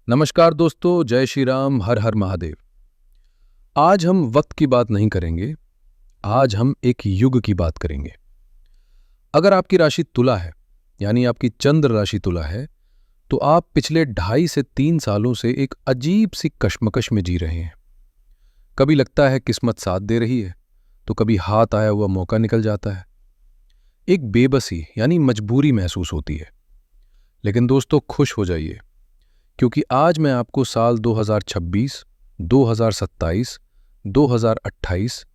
नमस्कार दोस्तों, जय श्री राम, हर हर महादेव। आज हम वक्त की बात नहीं करेंगे। आज हम एक युग की बात करेंगे। अगर आपकी राशि तुला है, यानी आपकी चंद्र राशि तुला है, तो आप पिछले 2.5 से 3 सालों से एक अजीब सी कश्मकश में जी रहे हैं। कभी लगता है किस्मत साथ दे रही है, तो कभी हाथ आया हुआ मौका निकल जाता है। एक बेबसी यानी मजबूरी महसूस होती है। लेकिन दोस्तों, खुश हो जाइए, क्योंकि आज मैं आपको साल 2026, 2027, 2028,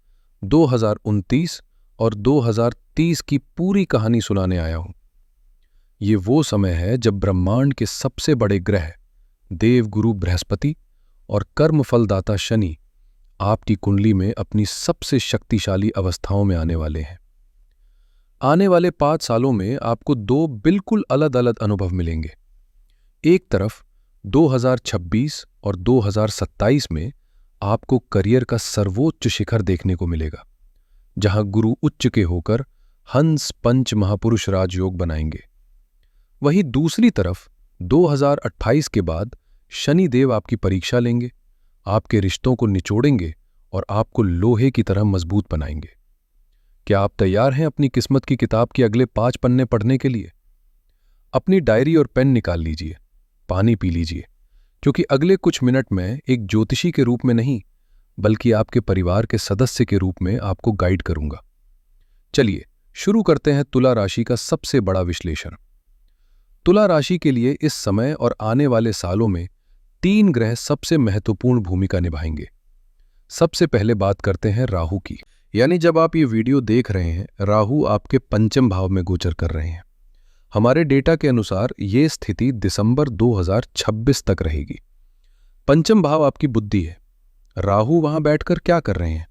2029 और 2030 की पूरी कहानी सुनाने आया हूं। ये वो समय है जब ब्रह्मांड के सबसे बड़े ग्रह देवगुरु बृहस्पति और कर्मफलदाता शनि आपकी कुंडली में अपनी सबसे शक्तिशाली अवस्थाओं में आने वाले हैं। आने वाले 5 सालों में आपको दो बिल्कुल अलग अलग अनुभव मिलेंगे। एक तरफ 2026 और 2027 में आपको करियर का सर्वोच्च शिखर देखने को मिलेगा, जहां गुरु उच्च के होकर हंस पंच महापुरुष राजयोग बनाएंगे। वहीं दूसरी तरफ 2028 के बाद शनि देव आपकी परीक्षा लेंगे, आपके रिश्तों को निचोड़ेंगे और आपको लोहे की तरह मजबूत बनाएंगे। क्या आप तैयार हैं अपनी किस्मत की किताब के अगले 5 पन्ने पढ़ने के लिए? अपनी डायरी और पेन निकाल लीजिए, पानी पी लीजिए, क्योंकि अगले कुछ मिनट में एक ज्योतिषी के रूप में नहीं, बल्कि आपके परिवार के सदस्य के रूप में आपको गाइड करूंगा। चलिए शुरू करते हैं तुला राशि का सबसे बड़ा विश्लेषण। तुला राशि के लिए इस समय और आने वाले सालों में 3 ग्रह सबसे महत्वपूर्ण भूमिका निभाएंगे। सबसे पहले बात करते हैं राहु की। यानी जब आप ये वीडियो देख रहे हैं, राहु आपके पंचम भाव में गोचर कर रहे हैं। हमारे डेटा के अनुसार ये स्थिति दिसंबर 2026 तक रहेगी। पंचम भाव आपकी बुद्धि है। राहु वहां बैठकर क्या कर रहे हैं?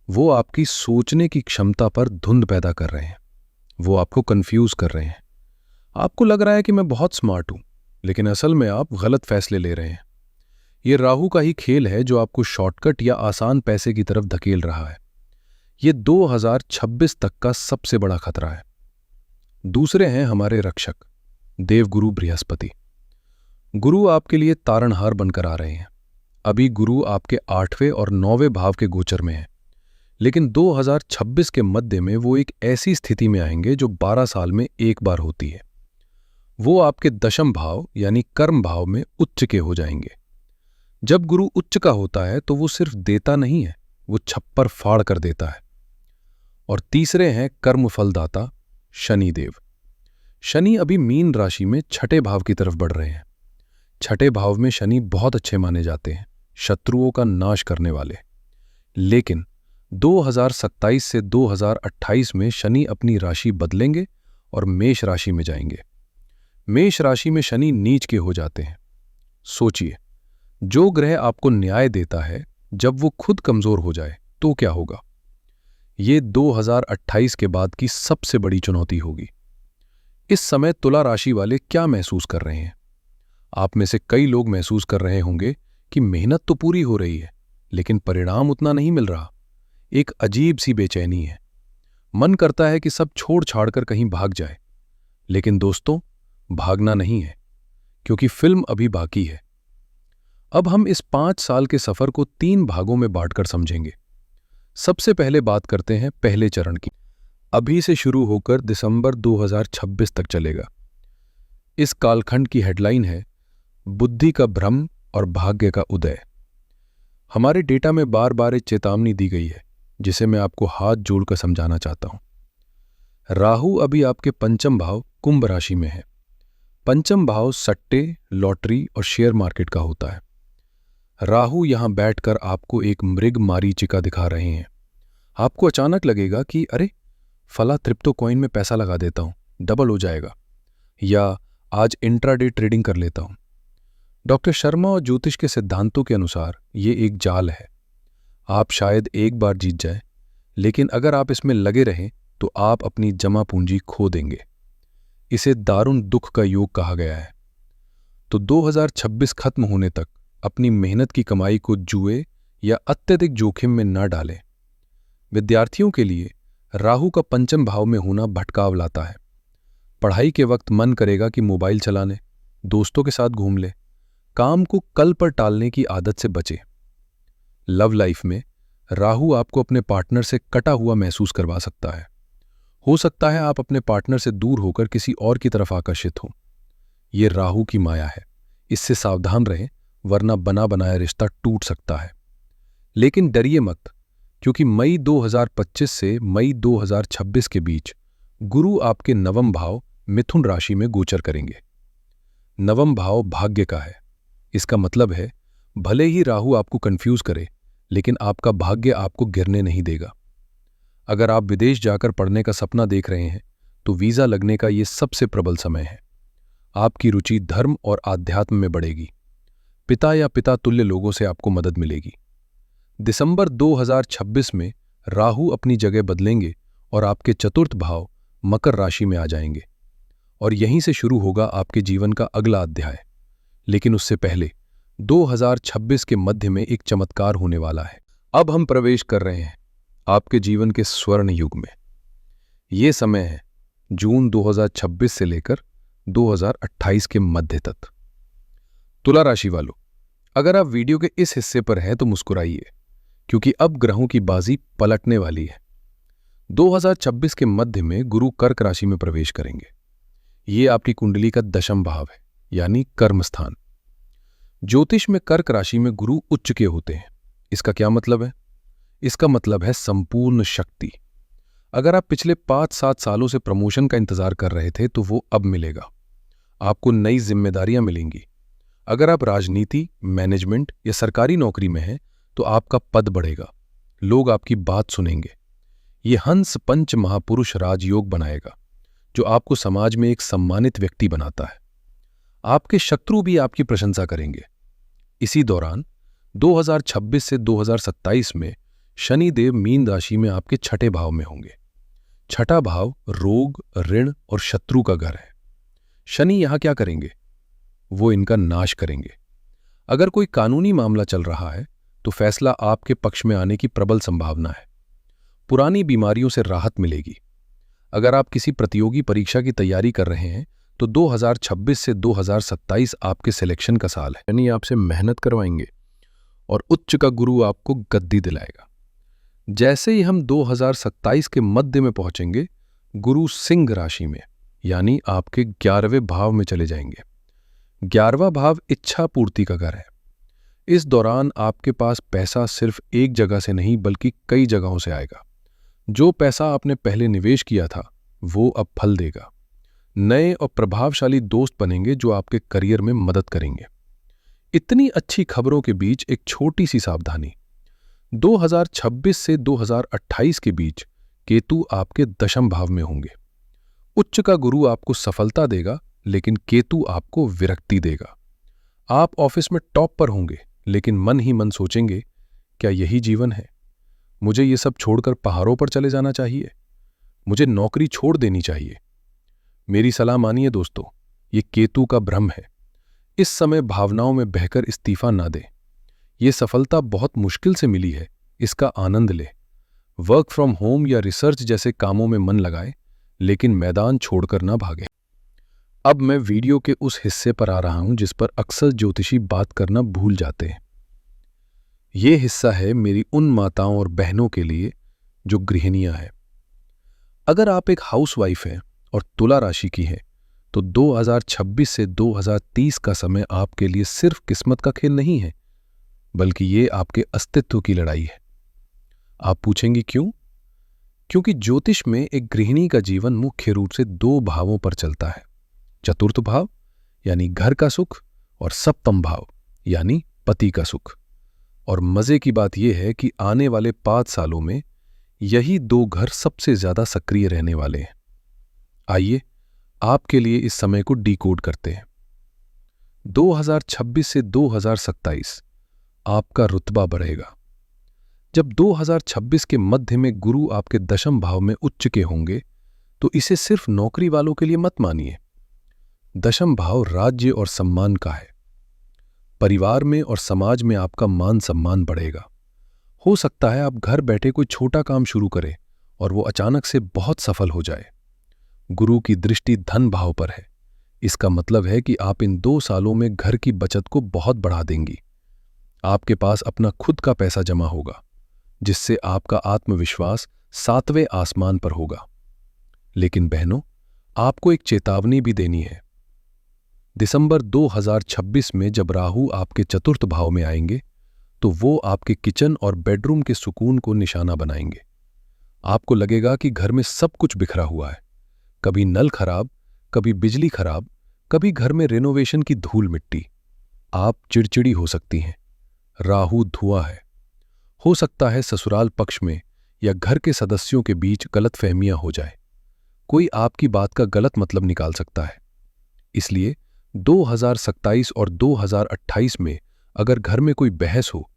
वो आपकी सोचने की क्षमता पर धुंध पैदा कर रहे हैं। वो आपको कंफ्यूज कर रहे हैं। आपको लग रहा है कि मैं बहुत स्मार्ट हूं, लेकिन असल में आप गलत फैसले ले रहे हैं। ये राहु का ही खेल है जो आपको शॉर्टकट या आसान पैसे की तरफ धकेल रहा है। ये 2026 तक का सबसे बड़ा खतरा है। दूसरे हैं हमारे रक्षक, देवगुरु बृहस्पति। गुरु आपके लिए तारणहार बनकर आ रहे हैं। अभी गुरु आपके 8वें और 9वें भाव के गोचर में हैं, लेकिन 2026 के मध्य में वो एक ऐसी स्थिति में आएंगे जो 12 साल में एक बार होती है। वो आपके दशम भाव यानी कर्म भाव में उच्च के हो जाएंगे। जब गुरु उच्च का होता है तो वो सिर्फ देता नहीं है, वो छप्पर फाड़ कर देता है। और तीसरे हैं कर्मफलदाता शनिदेव। शनि अभी मीन राशि में छठे भाव की तरफ बढ़ रहे हैं। छठे भाव में शनि बहुत अच्छे माने जाते हैं, शत्रुओं का नाश करने वाले। लेकिन 2027 से 2028 में शनि अपनी राशि बदलेंगे और मेष राशि में जाएंगे। मेष राशि में शनि नीच के हो जाते हैं। सोचिए, जो ग्रह आपको न्याय देता है, जब वो खुद कमजोर हो जाए तो क्या होगा? ये 2028 के बाद की सबसे बड़ी चुनौती होगी। इस समय तुला राशि वाले क्या महसूस कर रहे हैं? आप में से कई लोग महसूस कर रहे होंगे कि मेहनत तो पूरी हो रही है, लेकिन परिणाम उतना नहीं मिल रहा। एक अजीब सी बेचैनी है। मन करता है कि सब छोड़ छाड़ कर कहीं भाग जाए। लेकिन दोस्तों, भागना नहीं है, क्योंकि फिल्म अभी बाकी है। अब हम इस 5 साल के सफर को 3 भागों में बांटकर समझेंगे। सबसे पहले बात करते हैं पहले चरण की। अभी से शुरू होकर दिसंबर 2026 तक चलेगा। इस कालखंड की हेडलाइन है बुद्धि का भ्रम और भाग्य का उदय। हमारे डेटा में बार बार एक चेतावनी दी गई है, जिसे मैं आपको हाथ जोड़कर समझाना चाहता हूं। राहु अभी आपके पंचम भाव कुंभ राशि में है। पंचम भाव सट्टे, लॉटरी और शेयर मार्केट का होता है। राहु यहां बैठकर आपको एक मृग मारीचिका दिखा रहे हैं। आपको अचानक लगेगा कि अरे, फला क्रिप्टो कॉइन में पैसा लगा देता हूं, डबल हो जाएगा, या आज इंट्राडे ट्रेडिंग कर लेता हूं। डॉक्टर शर्मा और ज्योतिष के सिद्धांतों के अनुसार ये एक जाल है। आप शायद एक बार जीत जाएं, लेकिन अगर आप इसमें लगे रहें तो आप अपनी जमा पूंजी खो देंगे। इसे दारुण दुख का योग कहा गया है। तो 2026 खत्म होने तक अपनी मेहनत की कमाई को जुए या अत्यधिक जोखिम में न डालें। विद्यार्थियों के लिए राहु का पंचम भाव में होना भटकाव लाता है। पढ़ाई के वक्त मन करेगा कि मोबाइल चला ले, दोस्तों के साथ घूम ले, काम को कल पर टालने की आदत से बचें। लव लाइफ में राहु आपको अपने पार्टनर से कटा हुआ महसूस करवा सकता है। हो सकता है आप अपने पार्टनर से दूर होकर किसी और की तरफ आकर्षित हों। ये राहु की माया है, इससे सावधान रहें, वरना बना बनाया रिश्ता टूट सकता है। लेकिन डरिए मत, क्योंकि मई 2025 से मई 2026 के बीच गुरु आपके नवम भाव मिथुन राशि में गोचर करेंगे। नवम भाव भाग्य का है। इसका मतलब है भले ही राहु आपको कंफ्यूज करे, लेकिन आपका भाग्य आपको गिरने नहीं देगा। अगर आप विदेश जाकर पढ़ने का सपना देख रहे हैं तो वीजा लगने का यह सबसे प्रबल समय है। आपकी रुचि धर्म और आध्यात्म में बढ़ेगी। पिता या पिता तुल्य लोगों से आपको मदद मिलेगी। दिसंबर 2026 में राहु अपनी जगह बदलेंगे और आपके चतुर्थ भाव मकर राशि में आ जाएंगे, और यहीं से शुरू होगा आपके जीवन का अगला अध्याय। लेकिन उससे पहले 2026 के मध्य में एक चमत्कार होने वाला है। अब हम प्रवेश कर रहे हैं आपके जीवन के स्वर्ण युग में। ये समय है जून 2026 से लेकर 2028 के मध्य तक। तुला राशि वालों, अगर आप वीडियो के इस हिस्से पर हैं तो मुस्कुराइए, क्योंकि अब ग्रहों की बाजी पलटने वाली है। 2026 के मध्य में गुरु कर्क राशि में प्रवेश करेंगे। ये आपकी कुंडली का दशम भाव है, यानी कर्म स्थान। ज्योतिष में कर्क राशि में गुरु उच्च के होते हैं। इसका क्या मतलब है? इसका मतलब है संपूर्ण शक्ति। अगर आप पिछले 5-7 सालों से प्रमोशन का इंतजार कर रहे थे तो वो अब मिलेगा। आपको नई जिम्मेदारियां मिलेंगी। अगर आप राजनीति, मैनेजमेंट या सरकारी नौकरी में हैं तो आपका पद बढ़ेगा। लोग आपकी बात सुनेंगे। ये हंस पंच महापुरुष राजयोग बनाएगा, जो आपको समाज में एक सम्मानित व्यक्ति बनाता है। आपके शत्रु भी आपकी प्रशंसा करेंगे। इसी दौरान 2026 से 2027 में शनि देव मीन राशि में आपके छठे भाव में होंगे। छठा भाव रोग, ऋण और शत्रु का घर है। शनि यहां क्या करेंगे? वो इनका नाश करेंगे। अगर कोई कानूनी मामला चल रहा है तो फैसला आपके पक्ष में आने की प्रबल संभावना है। पुरानी बीमारियों से राहत मिलेगी। अगर आप किसी प्रतियोगी परीक्षा की तैयारी कर रहे हैं तो 2026 से 2027 आपके सिलेक्शन का साल है। यानी आपसे मेहनत करवाएंगे और उच्च का गुरु आपको गद्दी दिलाएगा। जैसे ही हम 2027 के मध्य में पहुंचेंगे, गुरु सिंह राशि में यानी आपके 11वें भाव में चले जाएंगे। 11वां भाव इच्छा पूर्ति का घर है। इस दौरान आपके पास पैसा सिर्फ एक जगह से नहीं बल्कि कई जगहों से आएगा। जो पैसा आपने पहले निवेश किया था वो अब फल देगा। नए और प्रभावशाली दोस्त बनेंगे जो आपके करियर में मदद करेंगे। इतनी अच्छी खबरों के बीच एक छोटी सी सावधानी। 2026 से 2028 के बीच केतु आपके दशम भाव में होंगे। उच्च का गुरु आपको सफलता देगा, लेकिन केतु आपको विरक्ति देगा। आप ऑफिस में टॉप पर होंगे, लेकिन मन ही मन सोचेंगे, क्या यही जीवन है? मुझे ये सब छोड़कर पहाड़ों पर चले जाना चाहिए। मुझे नौकरी छोड़ देनी चाहिए। मेरी सलाह मानिए दोस्तों, ये केतु का भ्रम है। इस समय भावनाओं में बहकर इस्तीफा ना दें। ये सफलता बहुत मुश्किल से मिली है, इसका आनंद ले। वर्क फ्रॉम होम या रिसर्च जैसे कामों में मन लगाए, लेकिन मैदान छोड़कर ना भागे। अब मैं वीडियो के उस हिस्से पर आ रहा हूं जिस पर अक्सर ज्योतिषी बात करना भूल जाते हैं। ये हिस्सा है मेरी उन माताओं और बहनों के लिए जो गृहिणियां हैं। अगर आप एक हाउसवाइफ हैं और तुला राशि की हैं, तो 2026 से 2030 का समय आपके लिए सिर्फ किस्मत का खेल नहीं है, बल्कि ये आपके अस्तित्व की लड़ाई है। आप पूछेंगे क्यों? क्योंकि ज्योतिष में एक गृहिणी का जीवन मुख्य रूप से 2 भावों पर चलता है। चतुर्थ भाव यानी घर का सुख, और सप्तम भाव यानी पति का सुख। और मजे की बात यह है कि आने वाले 5 सालों में यही 2 घर सबसे ज्यादा सक्रिय रहने वाले हैं। आइए आपके लिए इस समय को डिकोड करते हैं। 2026 से 2027 आपका रुतबा बढ़ेगा। जब 2026 के मध्य में गुरु आपके दशम भाव में उच्च के होंगे, तो इसे सिर्फ नौकरी वालों के लिए मत मानिए। दशम भाव राज्य और सम्मान का है। परिवार में और समाज में आपका मान सम्मान बढ़ेगा। हो सकता है आप घर बैठे कोई छोटा काम शुरू करें और वो अचानक से बहुत सफल हो जाए। गुरु की दृष्टि धन भाव पर है, इसका मतलब है कि आप इन 2 सालों में घर की बचत को बहुत बढ़ा देंगी। आपके पास अपना खुद का पैसा जमा होगा, जिससे आपका आत्मविश्वास 7वें आसमान पर होगा। लेकिन बहनों, आपको एक चेतावनी भी देनी है। दिसंबर 2026 में जब राहु आपके चतुर्थ भाव में आएंगे, तो वो आपके किचन और बेडरूम के सुकून को निशाना बनाएंगे। आपको लगेगा कि घर में सब कुछ बिखरा हुआ है। कभी नल खराब, कभी बिजली खराब, कभी घर में रेनोवेशन की धूल मिट्टी। आप चिड़चिड़ी हो सकती हैं। राहु धुआं है। हो सकता है ससुराल पक्ष में या घर के सदस्यों के बीच गलतफहमियां हो जाए। कोई आपकी बात का गलत मतलब निकाल सकता है। इसलिए 2027 और 2028 में अगर घर में कोई बहस हो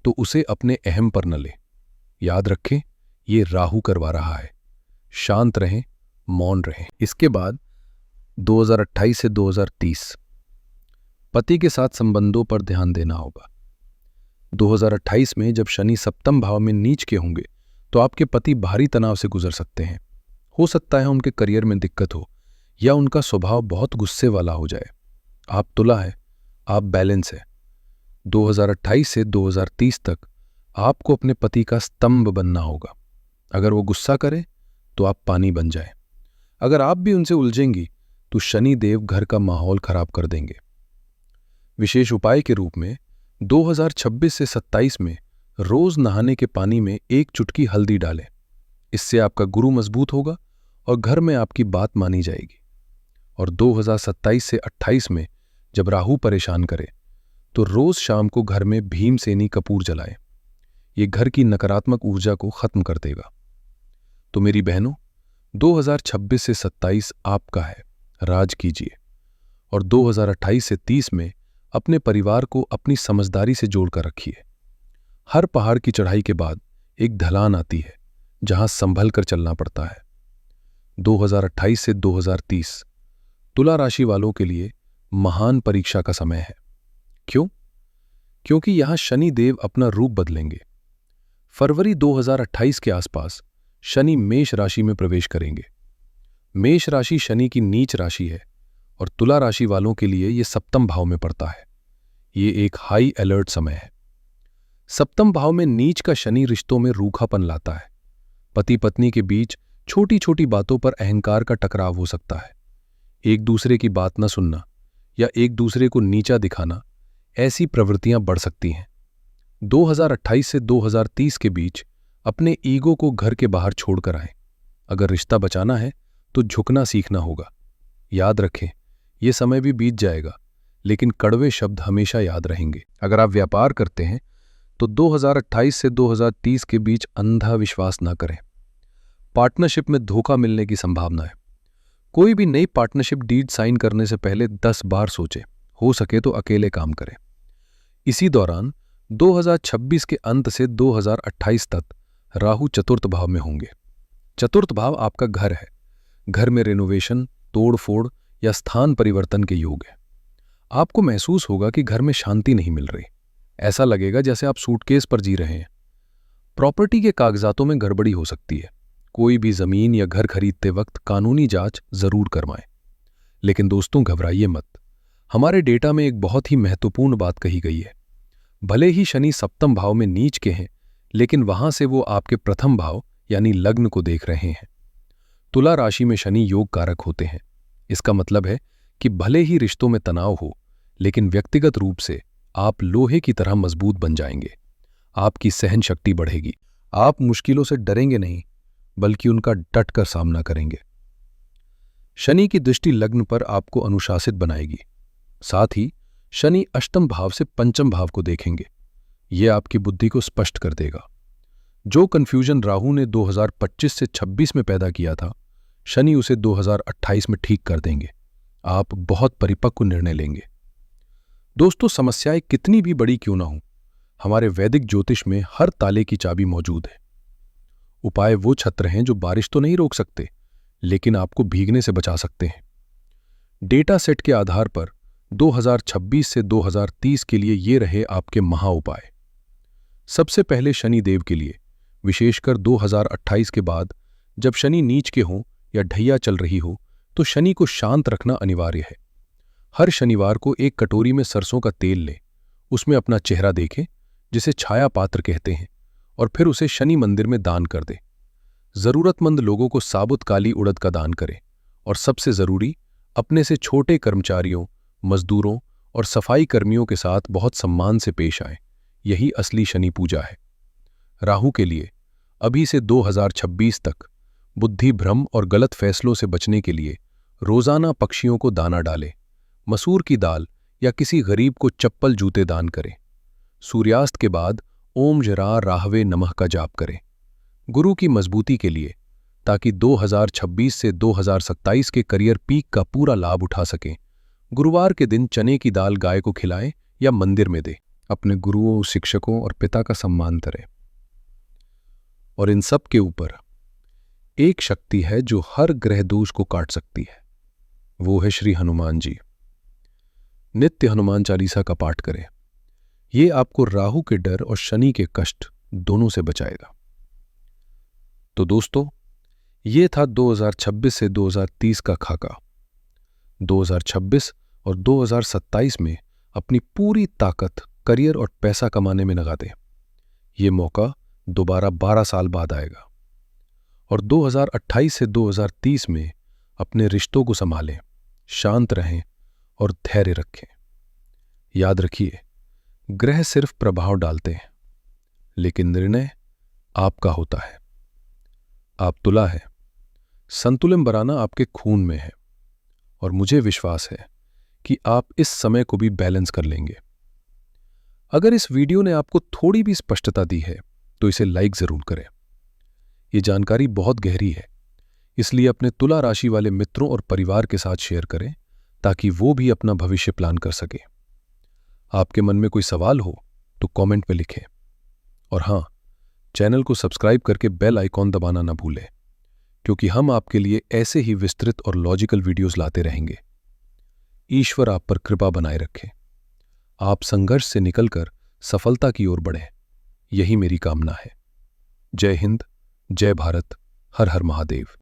तो उसे अपने अहम पर न ले। याद रखें, ये राहु करवा रहा है। शांत रहें, मौन रहें। इसके बाद 2028 से 2030 पति के साथ संबंधों पर ध्यान देना होगा। 2028 में जब शनि सप्तम भाव में नीच के होंगे तो आपके पति भारी तनाव से गुजर सकते हैं। हो सकता है उनके करियर में दिक्कत हो या उनका स्वभाव बहुत गुस्से वाला हो जाए। आप तुला है, आप बैलेंस है। 2028 से 2030 तक आपको अपने पति का स्तंभ बनना होगा। अगर वो गुस्सा करे तो आप पानी बन जाए। अगर आप भी उनसे उलझेंगी तो शनि देव घर का माहौल खराब कर देंगे। विशेष उपाय के रूप में 2026 से 27 में रोज नहाने के पानी में 1 चुटकी हल्दी डालें। इससे आपका गुरु मजबूत होगा और घर में आपकी बात मानी जाएगी। और 2027 से 28 में जब राहु परेशान करे तो रोज शाम को घर में भीमसेनी कपूर जलाएं। ये घर की नकारात्मक ऊर्जा को खत्म कर देगा। तो मेरी बहनों, 2026 से 27 आपका है, राज कीजिए। और 2028 से 30 में अपने परिवार को अपनी समझदारी से जोड़कर रखिए। हर पहाड़ की चढ़ाई के बाद एक ढलान आती है जहां संभल कर चलना पड़ता है। 2028 से 2030 तुला राशि वालों के लिए महान परीक्षा का समय है। क्यों? क्योंकि यहां शनि देव अपना रूप बदलेंगे। फरवरी 2028 के आसपास शनि मेष राशि में प्रवेश करेंगे। मेष राशि शनि की नीच राशि है और तुला राशि वालों के लिए यह सप्तम भाव में पड़ता है। ये एक हाई अलर्ट समय है। सप्तम भाव में नीच का शनि रिश्तों में रूखापन लाता है। पति पत्नी के बीच छोटी छोटी बातों पर अहंकार का टकराव हो सकता है। एक दूसरे की बात न सुनना या एक दूसरे को नीचा दिखाना, ऐसी प्रवृत्तियां बढ़ सकती हैं। 2028 से 2030 के बीच अपने ईगो को घर के बाहर छोड़कर आएं। अगर रिश्ता बचाना है तो झुकना सीखना होगा। याद रखें, यह समय भी बीत जाएगा, लेकिन कड़वे शब्द हमेशा याद रहेंगे। अगर आप व्यापार करते हैं तो 2028 से 2030 के बीच अंधा विश्वास न करें। पार्टनरशिप में धोखा मिलने की संभावना है। कोई भी नई पार्टनरशिप डीड साइन करने से पहले 10 बार सोचें। हो सके तो अकेले काम करें। इसी दौरान 2026 के अंत से 2028 तक राहु चतुर्थ भाव में होंगे। चतुर्थ भाव आपका घर है। घर में रेनोवेशन, तोड़-फोड़ या स्थान परिवर्तन के योग है। आपको महसूस होगा कि घर में शांति नहीं मिल रही। ऐसा लगेगा जैसे आप सूटकेस पर जी रहे हैं। प्रॉपर्टी के कागजातों में गड़बड़ी हो सकती है। कोई भी जमीन या घर खरीदते वक्त कानूनी जांच जरूर करवाएं। लेकिन दोस्तों, घबराइए मत। हमारे डेटा में एक बहुत ही महत्वपूर्ण बात कही गई है। भले ही शनि सप्तम भाव में नीच के हैं, लेकिन वहां से वो आपके प्रथम भाव यानी लग्न को देख रहे हैं। तुला राशि में शनि योग कारक होते हैं। इसका मतलब है कि भले ही रिश्तों में तनाव हो, लेकिन व्यक्तिगत रूप से आप लोहे की तरह मजबूत बन जाएंगे। आपकी सहन शक्ति बढ़ेगी। आप मुश्किलों से डरेंगे नहीं, बल्कि उनका डटकर सामना करेंगे। शनि की दृष्टि लग्न पर आपको अनुशासित बनाएगी। साथ ही शनि अष्टम भाव से पंचम भाव को देखेंगे। यह आपकी बुद्धि को स्पष्ट कर देगा। जो कंफ्यूजन राहु ने 2025 से 26 में पैदा किया था, शनि उसे 2028 में ठीक कर देंगे। आप बहुत परिपक्व निर्णय लेंगे। दोस्तों, समस्याएं कितनी भी बड़ी क्यों ना हो, हमारे वैदिक ज्योतिष में हर ताले की चाबी मौजूद है। उपाय वो छत्र हैं जो बारिश तो नहीं रोक सकते, लेकिन आपको भीगने से बचा सकते हैं। डेटा सेट के आधार पर 2026 से 2030 के लिए ये रहे आपके महा उपाय। सबसे पहले शनि देव के लिए, विशेषकर 2028 के बाद जब शनि नीच के हों या ढैया चल रही हो, तो शनि को शांत रखना अनिवार्य है। हर शनिवार को एक कटोरी में सरसों का तेल लें, उसमें अपना चेहरा देखें, जिसे छाया पात्र कहते हैं, और फिर उसे शनि मंदिर में दान कर दें। जरूरतमंद लोगों को साबुत काली उड़द का दान करें, और सबसे जरूरी, अपने से छोटे कर्मचारियों, मजदूरों और सफाई कर्मियों के साथ बहुत सम्मान से पेश आएं। यही असली शनि पूजा है। राहु के लिए अभी से 2026 तक बुद्धि भ्रम और गलत फैसलों से बचने के लिए रोजाना पक्षियों को दाना डालें, मसूर की दाल या किसी गरीब को चप्पल जूते दान करें। सूर्यास्त के बाद ओम जरा राहवे नमः का जाप करें। गुरु की मजबूती के लिए, ताकि 2026 से 2027 के करियर पीक का पूरा लाभ उठा सकें, गुरुवार के दिन चने की दाल गाय को खिलाएं या मंदिर में दें। अपने गुरुओं, शिक्षकों और पिता का सम्मान करें। और इन सब के ऊपर एक शक्ति है जो हर ग्रह दोष को काट सकती है। वो है श्री हनुमान जी। नित्य हनुमान चालीसा का पाठ करें। ये आपको राहु के डर और शनि के कष्ट दोनों से बचाएगा। तो दोस्तों, ये था 2026 से 2030 का खाका। 2026 और 2027 में अपनी पूरी ताकत करियर और पैसा कमाने में लगा दें। ये मौका दोबारा 12 साल बाद आएगा। और 2028 से 2030 में अपने रिश्तों को संभालें, शांत रहें और धैर्य रखें। याद रखिए, ग्रह सिर्फ प्रभाव डालते हैं, लेकिन निर्णय आपका होता है। आप तुला है, संतुलन बनाना आपके खून में है, और मुझे विश्वास है कि आप इस समय को भी बैलेंस कर लेंगे। अगर इस वीडियो ने आपको थोड़ी भी स्पष्टता दी है तो इसे लाइक जरूर करें। ये जानकारी बहुत गहरी है, इसलिए अपने तुला राशि वाले मित्रों और परिवार के साथ शेयर करें, ताकि वो भी अपना भविष्य प्लान कर सके। आपके मन में कोई सवाल हो तो कमेंट में लिखें। और हां, चैनल को सब्सक्राइब करके बेल आइकॉन दबाना ना भूलें, क्योंकि हम आपके लिए ऐसे ही विस्तृत और लॉजिकल वीडियोस लाते रहेंगे। ईश्वर आप पर कृपा बनाए रखें। आप संघर्ष से निकलकर सफलता की ओर बढ़ें, यही मेरी कामना है। जय हिंद, जय भारत, हर हर महादेव।